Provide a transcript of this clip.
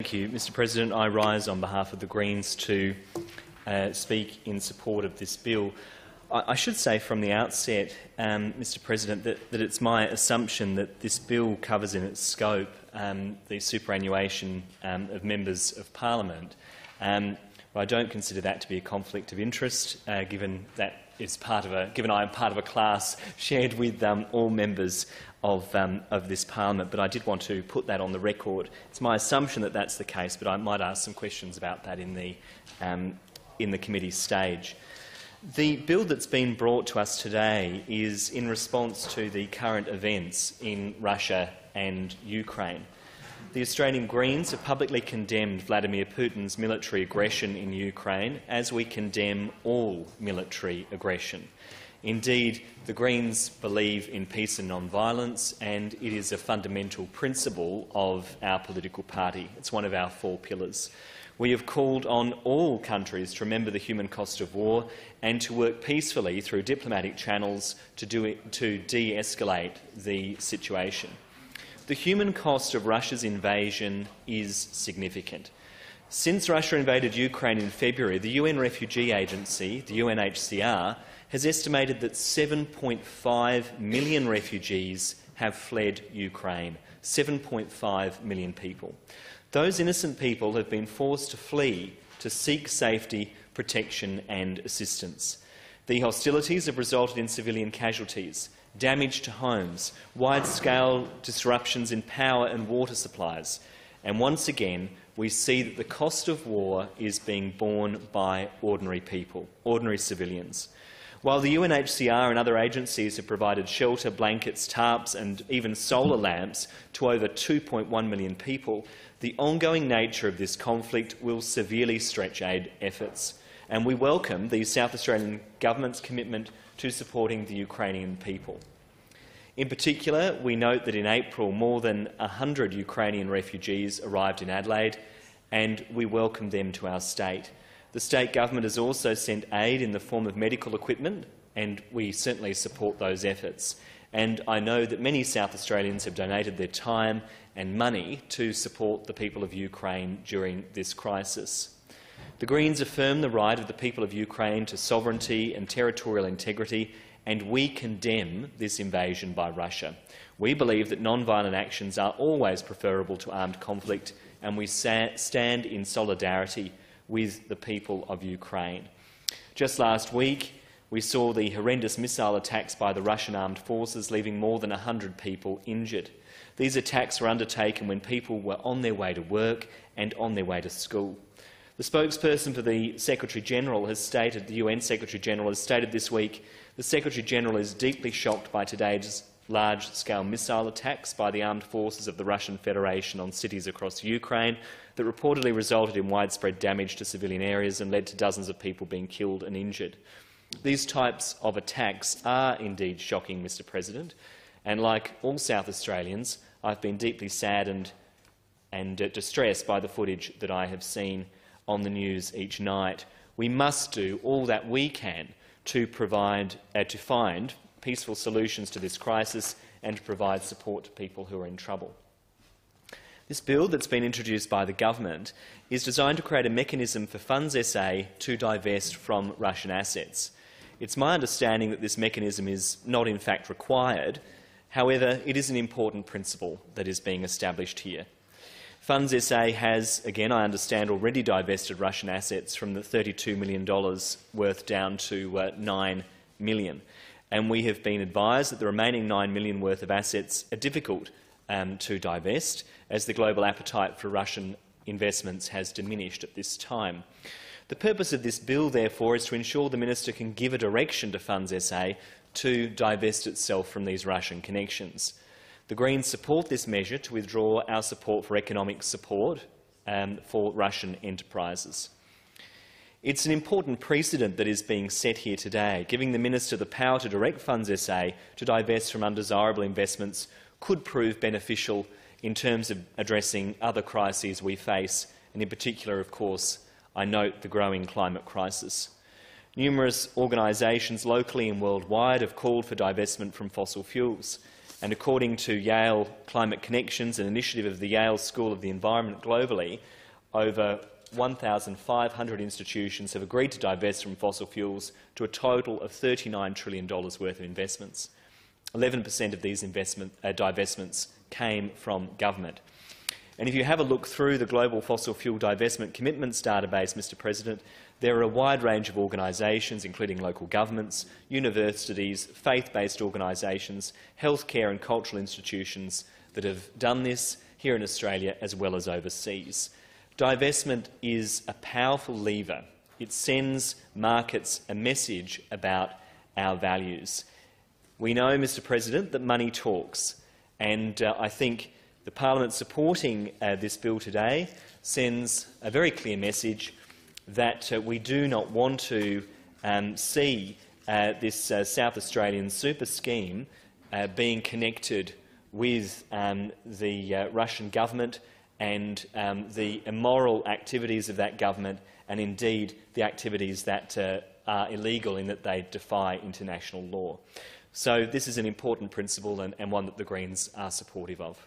Thank you, Mr. President. I rise on behalf of the Greens to speak in support of this bill. I should say from the outset, Mr. President, that it's my assumption that this bill covers in its scope the superannuation of members of Parliament. I don't consider that to be a conflict of interest, given that given I am part of a class shared with all members of this Parliament. But I did want to put that on the record. It's my assumption that that's the case, but I might ask some questions about that in the committee stage. The bill that's been brought to us today is in response to the current events in Russia and Ukraine. The Australian Greens have publicly condemned Vladimir Putin's military aggression in Ukraine, as we condemn all military aggression. Indeed, the Greens believe in peace and non-violence, and it is a fundamental principle of our political party. It's one of our 4 pillars. We have called on all countries to remember the human cost of war and to work peacefully through diplomatic channels to de-escalate the situation. The human cost of Russia's invasion is significant. Since Russia invaded Ukraine in February, the UN Refugee Agency, the UNHCR, has estimated that 7.5 million refugees have fled Ukraine. 7.5 million people. Those innocent people have been forced to flee to seek safety, protection and assistance. The hostilities have resulted in civilian casualties, damage to homes, wide-scale disruptions in power and water supplies, and once again we see that the cost of war is being borne by ordinary people, ordinary civilians. While the UNHCR and other agencies have provided shelter, blankets, tarps and even solar lamps to over 2.1 million people, the ongoing nature of this conflict will severely stretch aid efforts, and we welcome the South Australian Government's commitment to supporting the Ukrainian people. In particular, we note that in April more than 100 Ukrainian refugees arrived in Adelaide, and we welcome them to our state. The state government has also sent aid in the form of medical equipment, and we certainly support those efforts. And I know that many South Australians have donated their time and money to support the people of Ukraine during this crisis. The Greens affirm the right of the people of Ukraine to sovereignty and territorial integrity, and we condemn this invasion by Russia. We believe that non-violent actions are always preferable to armed conflict, and we stand in solidarity with the people of Ukraine. Just last week, we saw the horrendous missile attacks by the Russian armed forces, leaving more than 100 people injured. These attacks were undertaken when people were on their way to work and on their way to school. The spokesperson for the Secretary-General has stated, the UN Secretary-General has stated this week, the Secretary-General is deeply shocked by today's large-scale missile attacks by the armed forces of the Russian Federation on cities across Ukraine that reportedly resulted in widespread damage to civilian areas and led to dozens of people being killed and injured. These types of attacks are indeed shocking, Mr. President, and like all South Australians, I've been deeply saddened and distressed by the footage that I have seen on the news each night. We must do all that we can to find peaceful solutions to this crisis and to provide support to people who are in trouble. This bill that's been introduced by the government is designed to create a mechanism for Funds SA to divest from Russian assets. It's my understanding that this mechanism is not in fact required. However, it is an important principle that is being established here. Funds SA has, again I understand, already divested Russian assets from the $32 million worth down to $9 million. And we have been advised that the remaining $9 million worth of assets are difficult to divest, as the global appetite for Russian investments has diminished at this time. The purpose of this bill, therefore, is to ensure the Minister can give a direction to Funds SA to divest itself from these Russian connections. The Greens support this measure to withdraw our support for economic support for Russian enterprises. It's an important precedent that is being set here today. Giving the Minister the power to direct Funds SA to divest from undesirable investments could prove beneficial in terms of addressing other crises we face, and in particular, of course, I note the growing climate crisis. Numerous organisations locally and worldwide have called for divestment from fossil fuels, And according to Yale Climate Connections, an initiative of the Yale School of the Environment globally, over 1,500 institutions have agreed to divest from fossil fuels to a total of $39 trillion worth of investments. 11% of these divestments came from government. And if you have a look through the Global Fossil Fuel Divestment Commitments database, Mr. President, there are a wide range of organisations, including local governments, universities, faith-based organisations, healthcare and cultural institutions that have done this here in Australia as well as overseas. Divestment is a powerful lever. It sends markets a message about our values. We know, Mr. President, that money talks, and I think the Parliament supporting this bill today sends a very clear message that we do not want to see this South Australian super scheme being connected with the Russian government and the immoral activities of that government, and indeed the activities that are illegal in that they defy international law. So this is an important principle and one that the Greens are supportive of.